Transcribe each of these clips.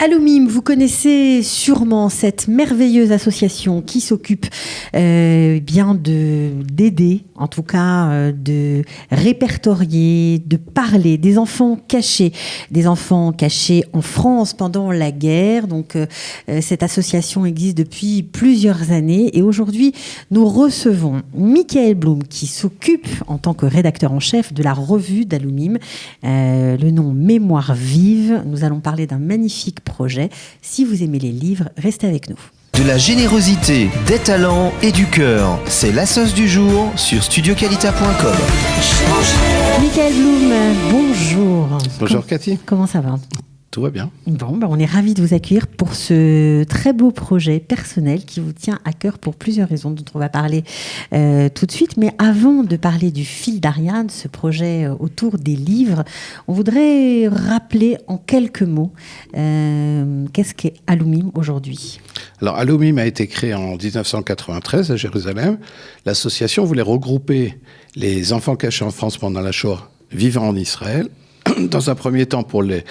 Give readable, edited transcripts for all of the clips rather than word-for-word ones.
Alumim, vous connaissez sûrement cette merveilleuse association qui s'occupe d'aider, en tout cas de répertorier, de parler des enfants cachés en France pendant la guerre. Donc cette association existe depuis plusieurs années et aujourd'hui nous recevons Michael Blum qui s'occupe en tant que rédacteur en chef de la revue d'Alumim, le nom Mémoire vive. Nous allons parler d'un magnifique projet. Si vous aimez les livres, restez avec nous. De la générosité, des talents et du cœur. C'est la sauce du jour sur studioqualita.com. Michael Blum, bonjour. Bonjour Cathy. Comment ça va ? Tout va bien. Bon, on est ravis de vous accueillir pour ce très beau projet personnel qui vous tient à cœur pour plusieurs raisons dont on va parler tout de suite. Mais avant de parler du fil d'Ariane, ce projet autour des livres, on voudrait rappeler en quelques mots qu'est-ce qu'est Alumim aujourd'hui. Alors Alumim a été créé en 1993 à Jérusalem. L'association voulait regrouper les enfants cachés en France pendant la Shoah vivant en Israël. Dans un premier temps, pour les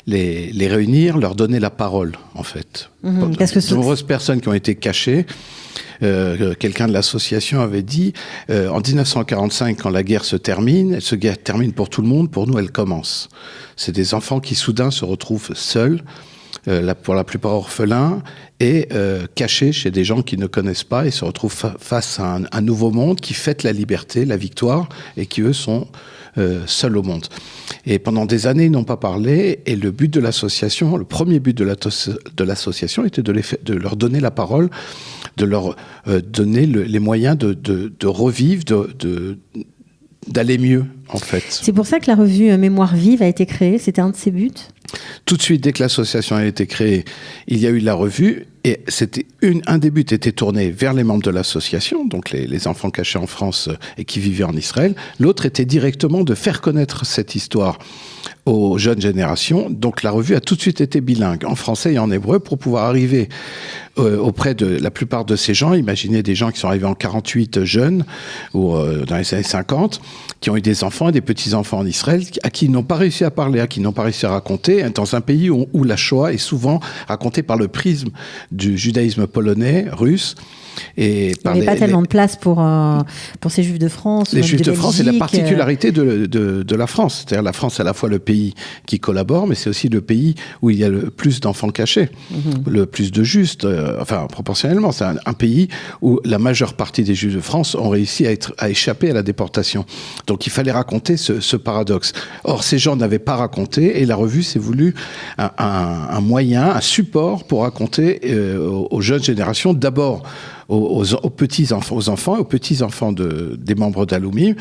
réunir, leur donner la parole, en fait. Parce que de nombreuses personnes qui ont été cachées. Quelqu'un de l'association avait dit, en 1945, quand la guerre se termine, elle se termine pour tout le monde, pour nous, elle commence. C'est des enfants qui, soudain, se retrouvent seuls, pour la plupart orphelins, et cachés chez des gens qu'ils ne connaissent pas, et se retrouvent face à un nouveau monde qui fête la liberté, la victoire, et qui, eux, sont seuls au monde. Et pendant des années, ils n'ont pas parlé, et le but de l'association, le premier but de l'association était de leur donner la parole, de leur donner les moyens de revivre, d'aller mieux, en fait. C'est pour ça que la revue Mémoire vive a été créée, c'était un de ses buts ? Tout de suite, dès que l'association a été créée, il y a eu la revue, et un des buts était tourné vers les membres de l'association, donc les enfants cachés en France et qui vivaient en Israël. L'autre était directement de faire connaître cette histoire aux jeunes générations. Donc la revue a tout de suite été bilingue, en français et en hébreu, pour pouvoir arriver auprès de la plupart de ces gens. Imaginez des gens qui sont arrivés en 48 jeunes, ou dans les années 50, qui ont eu des enfants et des petits-enfants en Israël, à qui ils n'ont pas réussi à parler, à qui ils n'ont pas réussi à raconter, dans un pays où la Shoah est souvent racontée par le prisme du judaïsme polonais, russe. Et il n'y avait pas tellement de place pour ces Juifs de France. Les Juifs de France, c'est la particularité de la France. C'est-à-dire la France, c'est à la fois le pays qui collabore, mais c'est aussi le pays où il y a le plus d'enfants cachés, le plus de justes, proportionnellement. C'est un pays où la majeure partie des Juifs de France ont réussi à échapper à la déportation. Donc il fallait raconter ce paradoxe. Or, ces gens n'avaient pas raconté, et la revue s'est voulu un moyen, un support pour raconter aux jeunes générations, d'abord aux petits-enfants, aux enfants et aux petits-enfants des membres d'Alumim,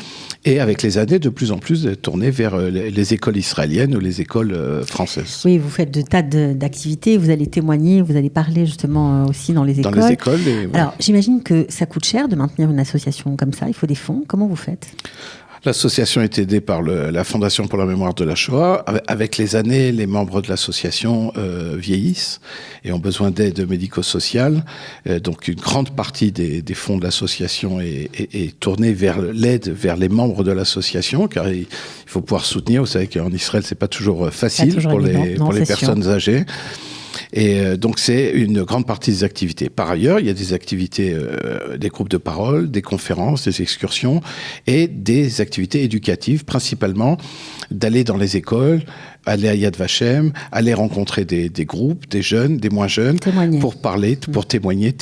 et avec les années, de plus en plus tourner vers les écoles israéliennes ou les écoles françaises. Oui, vous faites de tas d'activités, vous allez témoigner, vous allez parler justement aussi dans les écoles. Dans les écoles. Alors, j'imagine que ça coûte cher de maintenir une association comme ça, il faut des fonds. Comment vous faites ? L'association est aidée par la Fondation pour la mémoire de la Shoah. Avec les années, les membres de l'association vieillissent et ont besoin d'aide médico-sociale. Donc une grande partie des fonds de l'association est tournée vers l'aide vers les membres de l'association, car il faut pouvoir soutenir. Vous savez qu'en Israël, c'est pas toujours facile pour les personnes âgées. Et donc, c'est une grande partie des activités. Par ailleurs, il y a des activités, des groupes de parole, des conférences, des excursions et des activités éducatives, principalement d'aller dans les écoles, aller à Yad Vashem, aller rencontrer des groupes, des jeunes, des moins jeunes, pour parler, pour témoigner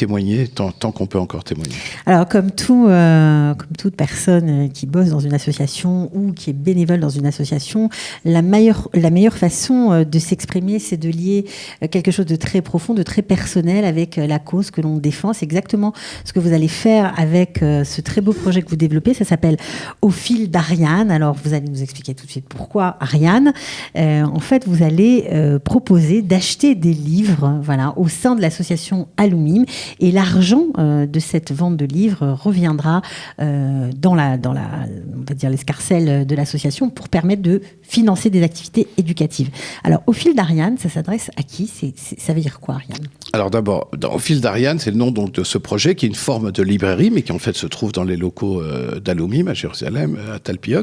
tant qu'on peut encore témoigner. Alors, comme toute personne qui bosse dans une association ou qui est bénévole dans une association, la meilleure façon de s'exprimer, c'est de lier quelque chose de très profond, de très personnel avec la cause que l'on défend. C'est exactement ce que vous allez faire avec ce très beau projet que vous développez. Ça s'appelle Au fil d'Ariane. Alors, vous allez nous expliquer tout de suite pourquoi Ariane. En fait, vous allez proposer d'acheter des livres, au sein de l'association Alumim, et l'argent de cette vente de livres reviendra dans on va dire l'escarcelle de l'association pour permettre de financer des activités éducatives. Alors, Au fil d'Ariane, ça s'adresse à qui ? Ça veut dire quoi, Ariane ? Alors d'abord, Au fil d'Ariane, c'est le nom donc de ce projet qui est une forme de librairie, mais qui en fait se trouve dans les locaux d'Alumim à Jérusalem, à Talpiot.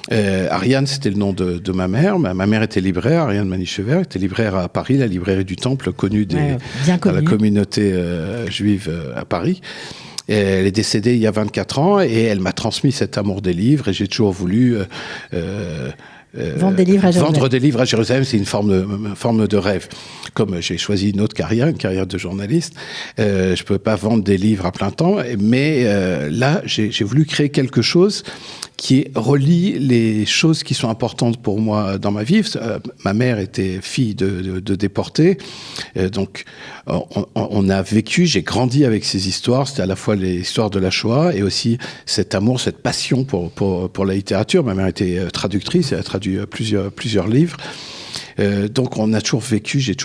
Ariane, c'était le nom de ma mère. Ma mère était libraire, Ariane Manichever, était libraire à Paris, la librairie du Temple, connue de la communauté juive à Paris. Et elle est décédée il y a 24 ans et elle m'a transmis cet amour des livres et j'ai toujours voulu... Vendre des livres à Jérusalem. Vendre des livres à Jérusalem, c'est une forme de rêve. Comme j'ai choisi une autre carrière, une carrière de journaliste, je peux pas vendre des livres à plein temps, mais là, j'ai voulu créer quelque chose qui relie les choses qui sont importantes pour moi dans ma vie. Ma mère était fille de déportés, donc on a vécu, j'ai grandi avec ces histoires. C'était à la fois les histoires de la Shoah et aussi cet amour, cette passion pour la littérature. Ma mère était traductrice, elle a traduit plusieurs livres. Donc on a toujours vécu, j'ai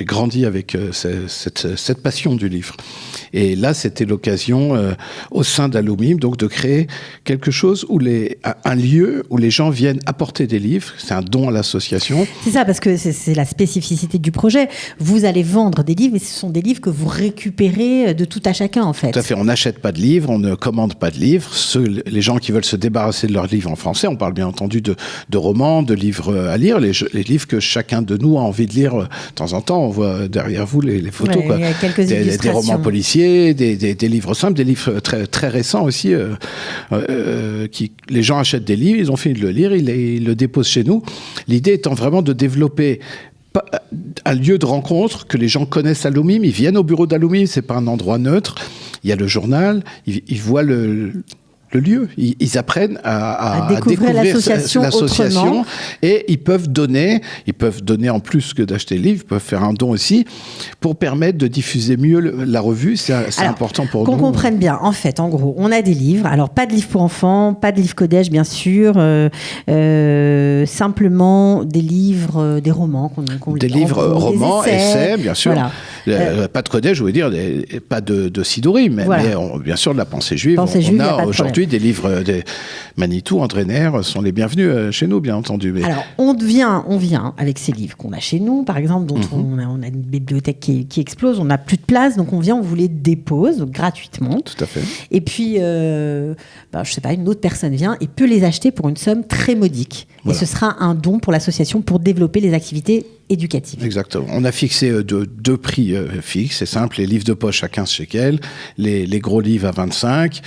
grandi avec cette passion du livre. Et là, c'était l'occasion au sein d'Alumim, donc de créer quelque chose un lieu où les gens viennent apporter des livres. C'est un don à l'association. C'est ça, parce que c'est la spécificité du projet. Vous allez vendre des livres, mais ce sont des livres que vous récupérez de tout à chacun, en fait. Tout à fait. On n'achète pas de livres, on ne commande pas de livres. Les gens qui veulent se débarrasser de leurs livres en français, on parle bien entendu de romans, de livres à lire, les livres que chacun de nous a envie de lire de temps en temps. On voit derrière vous les photos. Ouais, il y a quelques illustrations. Des romans policiers, des livres simples, des livres très, très récents aussi. Les gens achètent des livres, ils ont fini de le lire, ils le déposent chez nous. L'idée étant vraiment de développer un lieu de rencontre, que les gens connaissent Alumim, ils viennent au bureau d'Alumim, c'est pas un endroit neutre. Il y a le journal, ils voient le lieu. Ils apprennent à découvrir l'association et ils peuvent donner en plus que d'acheter le livre, ils peuvent faire un don aussi pour permettre de diffuser mieux la revue. C'est important pour nous. Qu'on comprenne bien, en fait, en gros, on a des livres. Alors, pas de livres pour enfants, pas de livres codège, bien sûr. Simplement des livres, des romans qu'on des livres, romans, essais, bien sûr. Voilà. Pas de codège, je veux dire, pas de Sidorim, mais bien sûr de la pensée juive. On a aujourd'hui des livres des Manitou, André Nair sont les bienvenus chez nous, bien entendu. Mais... Alors, on vient avec ces livres qu'on a chez nous, par exemple, dont on a une bibliothèque qui explose, on n'a plus de place, donc on vous les dépose donc, gratuitement. Tout à fait. Et puis, je sais pas, une autre personne vient et peut les acheter pour une somme très modique. Voilà. Et ce sera un don pour l'association pour développer les activités éducative. Exactement. On a fixé deux prix fixes, c'est simple, les livres de poche à 15 shekels, les gros livres à 25,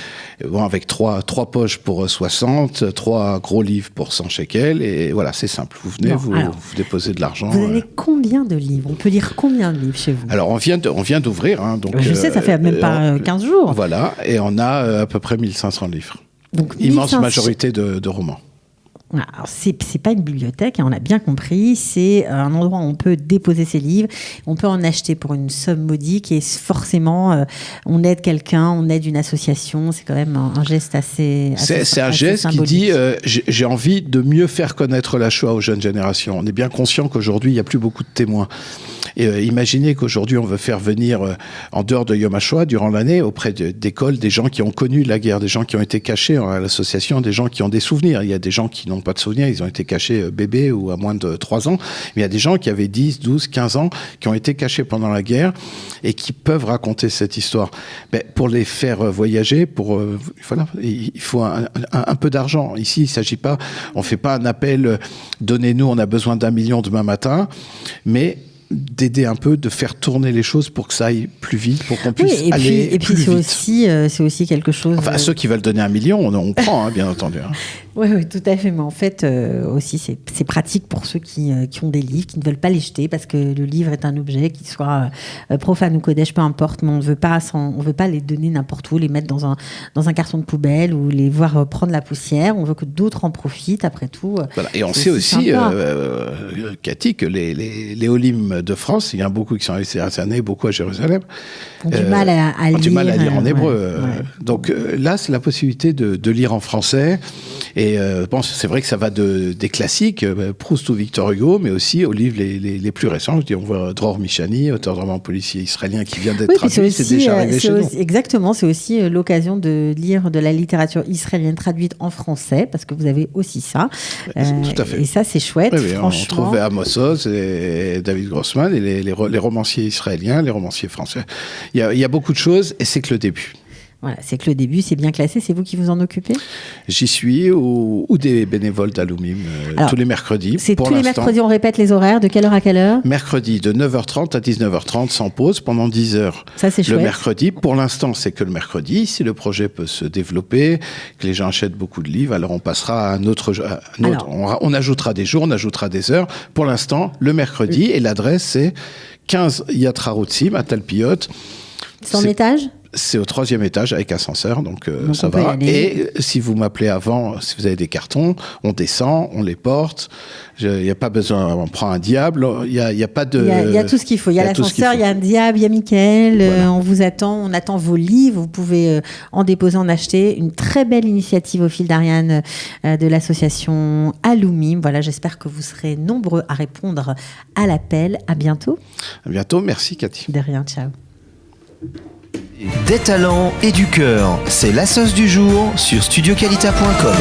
avec trois poches pour 60, 3 gros livres pour 100 shekels, et voilà, c'est simple. Vous venez, vous déposez de l'argent. Vous avez combien de livres ? On peut lire combien de livres chez vous ? Alors, on vient d'ouvrir. Hein, donc, je sais, ça fait même pas 15 jours. Voilà, et on a à peu près 1500 livres. Donc, immense majorité de romans. Alors, c'est pas une bibliothèque, hein, on a bien compris, c'est un endroit où on peut déposer ses livres, on peut en acheter pour une somme modique et forcément on aide quelqu'un, on aide une association, c'est quand même un geste assez c'est un geste symbolique. Qui dit j'ai envie de mieux faire connaître la Shoah aux jeunes générations. On est bien conscient qu'aujourd'hui il n'y a plus beaucoup de témoins. Et imaginez qu'aujourd'hui on veut faire venir en dehors de Yom HaShoah durant l'année auprès d'écoles des gens qui ont connu la guerre, des gens qui ont été cachés à l'association, des gens qui ont des souvenirs. Il y a des gens qui n'ont pas de souvenirs, ils ont été cachés bébés ou à moins de 3 ans. Mais il y a des gens qui avaient 10, 12, 15 ans qui ont été cachés pendant la guerre et qui peuvent raconter cette histoire. Mais pour les faire voyager, il faut un peu d'argent. Ici, il ne s'agit pas, on ne fait pas un appel, donnez-nous, on a besoin d'1 million demain matin, mais d'aider un peu, de faire tourner les choses pour que ça aille plus vite, pour qu'on puisse aller plus vite. C'est aussi quelque chose... Enfin, ceux qui veulent donner 1 million, on prend, hein, bien entendu. Hein. Oui, tout à fait. Mais en fait, aussi, c'est pratique pour ceux qui ont des livres, qui ne veulent pas les jeter, parce que le livre est un objet, qu'il soit profane ou kodesh, peu importe, mais on ne veut pas les donner n'importe où, les mettre dans un carton de poubelle ou les voir prendre la poussière. On veut que d'autres en profitent, après tout. Voilà. Et on sait aussi, Cathy, que les Olim de France, il y en a beaucoup qui sont restés à Sané, beaucoup à Jérusalem. Ont du mal à lire. Du mal à lire en hébreu. Ouais. Donc là, c'est la possibilité de lire en français. Et c'est vrai que ça va des classiques, Proust ou Victor Hugo, mais aussi aux livres les plus récents. Je dis, on voit Dror Michani, auteur de roman policier israélien qui vient d'être traduit, c'est déjà arrivé chez nous. Exactement, c'est aussi l'occasion de lire de la littérature israélienne traduite en français, parce que vous avez aussi ça. Tout à fait. Et ça, c'est chouette, oui, franchement. On trouvait Amos Oz et David Grossman et les romanciers israéliens, les romanciers français. Il y a beaucoup de choses et c'est que le début. Voilà, c'est que le début, c'est bien classé. C'est vous qui vous en occupez? J'y suis ou des bénévoles d'Alumim tous les mercredis. C'est tous les mercredis, on répète les horaires. De quelle heure à quelle heure? Mercredi de 9h30 à 19h30 sans pause pendant 10 heures. Ça, c'est chouette. Le mercredi, pour l'instant, c'est que le mercredi. Si le projet peut se développer, que les gens achètent beaucoup de livres, alors on passera à un autre. On ajoutera des jours, on ajoutera des heures. Pour l'instant, le mercredi, et l'adresse, c'est 15 Yatra Routsim à Talpiot. C'est en étage? C'est au 3e étage avec ascenseur, donc ça va. Et si vous m'appelez avant, si vous avez des cartons, on descend, on les porte. Il n'y a pas besoin, on prend un diable. Il y a pas de. Il y a tout ce qu'il faut. Il y a l'ascenseur, il y a un diable, il y a Mickaël. Voilà. On vous attend, on attend vos livres. Vous pouvez en déposer, en acheter. Une très belle initiative au fil d'Ariane de l'association Alumim. Voilà, j'espère que vous serez nombreux à répondre à l'appel. À bientôt. À bientôt. Merci Cathy. De rien. Ciao. Des talents et du cœur, c'est la sauce du jour sur studioqualita.com.